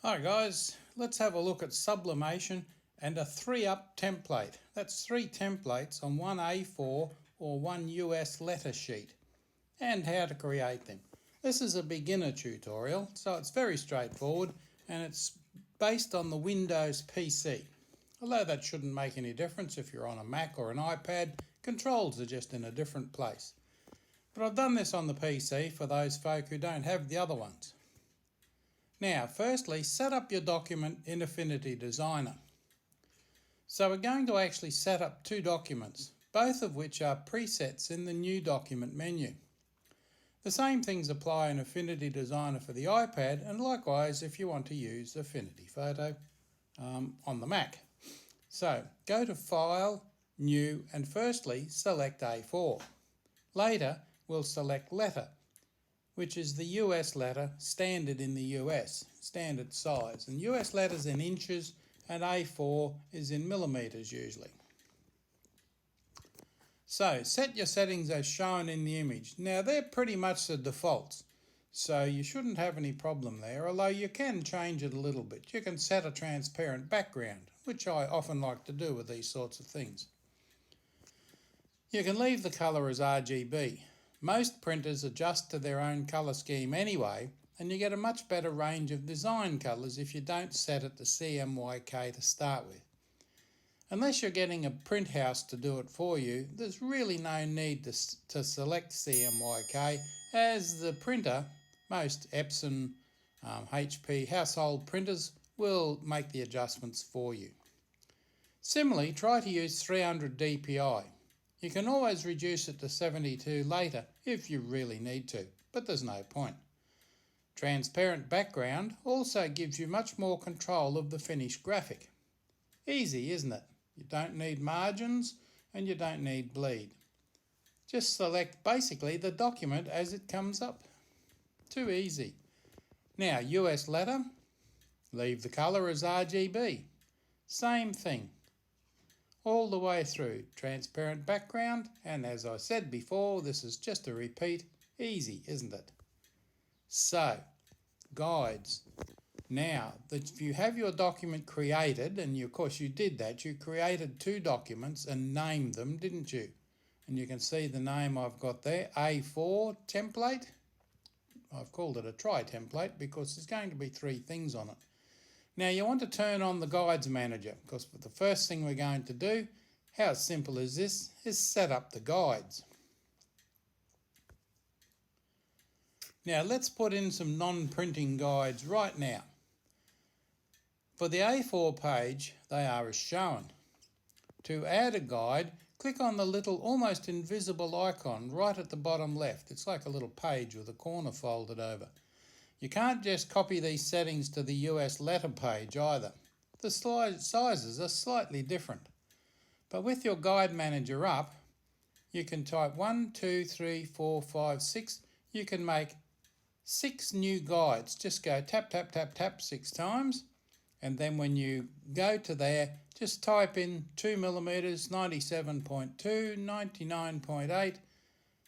Hi guys, let's have a look at sublimation and a 3-up template. That's 3 templates on one A4 or one US letter sheet and how to create them. This is a beginner tutorial, so it's very straightforward and it's based on the Windows PC. Although that shouldn't make any difference if you're on a Mac or an iPad, controls are just in a different place. But I've done this on the PC for those folk who don't have the other ones. Now, firstly, set up your document in Affinity Designer. So we're going to actually set up 2 documents, both of which are presets in the New Document menu. The same things apply in Affinity Designer for the iPad, and likewise if you want to use Affinity Photo on the Mac. So go to File, New, and firstly select A4. Later we'll select Letter, which is the US letter standard in the US, standard size. And US letters in inches and A4 is in millimetres usually. So set your settings as shown in the image. Now they're pretty much the defaults, so you shouldn't have any problem there, although you can change it a little bit. You can set a transparent background, which I often like to do with these sorts of things. You can leave the colour as RGB. Most printers adjust to their own colour scheme anyway, and you get a much better range of design colours if you don't set it to CMYK to start with. Unless you're getting a print house to do it for you, there's really no need to select CMYK, as the printer, most Epson, HP household printers, will make the adjustments for you. Similarly, try to use 300 dpi. You can always reduce it to 72 later if you really need to, but there's no point. Transparent background also gives you much more control of the finished graphic. Easy, isn't it? You don't need margins and you don't need bleed. Just select basically the document as it comes up. Too easy. Now, US letter, leave the colour as RGB. Same thing. All the way through, transparent background, and as I said before, this is just a repeat. Easy, isn't it? So, guides. Now, if you have your document created, and of course you did that, you created 2 documents and named them, didn't you? And you can see the name I've got there, A4 template. I've called it a try template because there's going to be 3 things on it. Now you want to turn on the Guides Manager, because the first thing we're going to do, how simple is this, is set up the guides. Now let's put in some non-printing guides right now. For the A4 page, they are as shown. To add a guide, click on the little almost invisible icon right at the bottom left. It's like a little page with a corner folded over. You can't just copy these settings to the US letter page either. The sizes are slightly different. But with your guide manager up, you can type 1, 2, 3, 4, 5, 6. You can make 6 new guides. Just go tap, tap, tap, tap 6 times. And then when you go to there, just type in 2mm, 97.2, 99.8,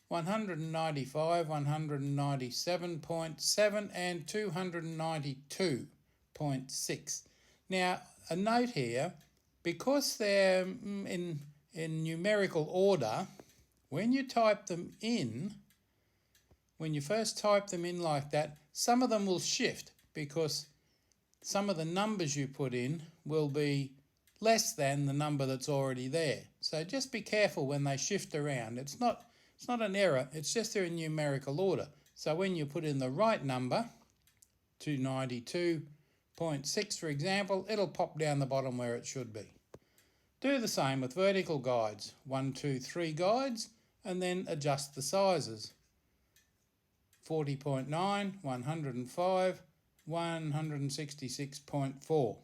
195, 197.7 and 292.6. Now, a note here, because they're in numerical order, when you type them in, when you first type them in like that, some of them will shift because some of the numbers you put in will be less than the number that's already there. So just be careful when they shift around. It's not an error, it's just they're in numerical order. So when you put in the right number, 292.6 for example, it'll pop down the bottom where it should be. Do the same with vertical guides, 1, 2, 3 guides, and then adjust the sizes. 40.9, 105, 166.4,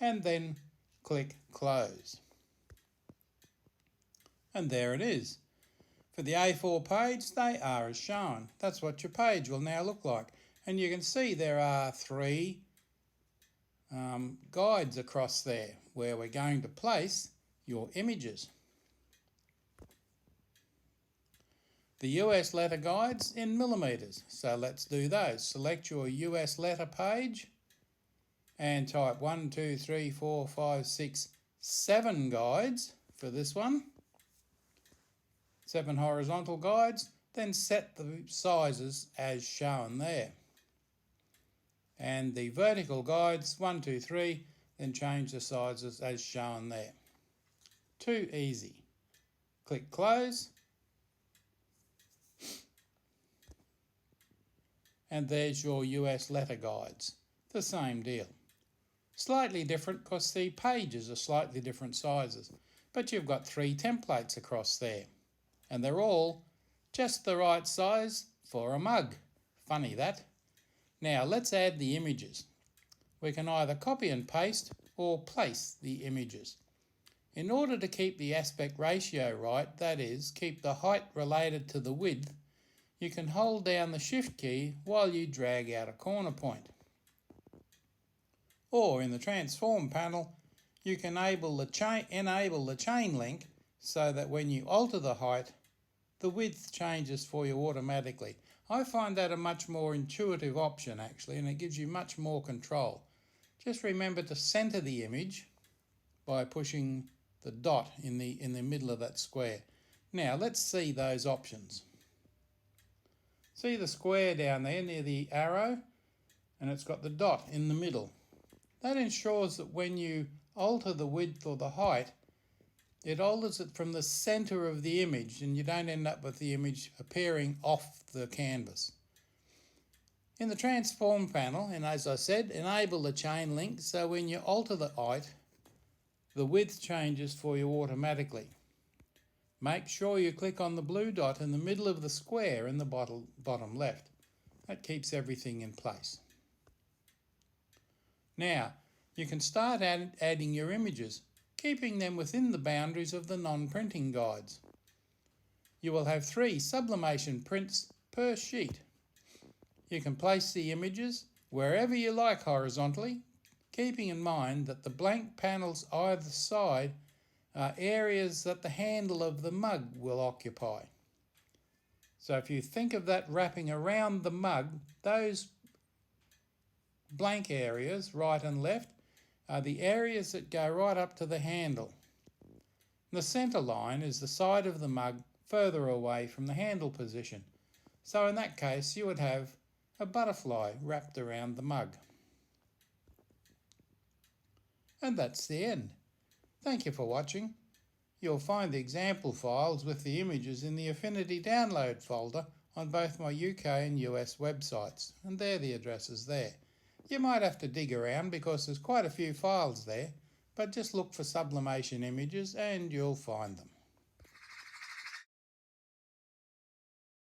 and then click Close. And there it is. For the A4 page, they are as shown. That's what your page will now look like. And you can see there are 3 guides across there where we're going to place your images. The US letter guides in millimetres, so let's do those. Select your US letter page and type 1, 2, 3, 4, 5, 6, 7 guides for this one. 7 horizontal guides, then set the sizes as shown there. And the vertical guides, 1, 2, 3, then change the sizes as shown there. Too easy. Click close. And there's your US letter guides. The same deal. Slightly different because the pages are slightly different sizes, but you've got 3 templates across there, and they're all just the right size for a mug. Funny that. Now let's add the images. We can either copy and paste or place the images. In order to keep the aspect ratio right, that is, keep the height related to the width, you can hold down the Shift key while you drag out a corner point. Or in the Transform panel, you can enable the chain link so that when you alter the height, the width changes for you automatically. I find that a much more intuitive option actually, and it gives you much more control. Just remember to center the image by pushing the dot in the middle of that square. Now let's see those options. See the square down there near the arrow, and it's got the dot in the middle. That ensures that when you alter the width or the height, it alters it from the center of the image and you don't end up with the image appearing off the canvas. In the Transform panel, and as I said, enable the chain link so when you alter the height, the width changes for you automatically. Make sure you click on the blue dot in the middle of the square in the bottom left. That keeps everything in place. Now, you can start adding your images, keeping them within the boundaries of the non-printing guides. You will have 3 sublimation prints per sheet. You can place the images wherever you like horizontally, keeping in mind that the blank panels either side are areas that the handle of the mug will occupy. So if you think of that wrapping around the mug, those blank areas, right and left, are the areas that go right up to the handle. The centre line is the side of the mug further away from the handle position. So in that case, you would have a butterfly wrapped around the mug. And that's the end. Thank you for watching. You'll find the example files with the images in the Affinity download folder on both my UK and US websites, and they're the addresses there. You might have to dig around because there's quite a few files there, but just look for Sublimation images and you'll find them.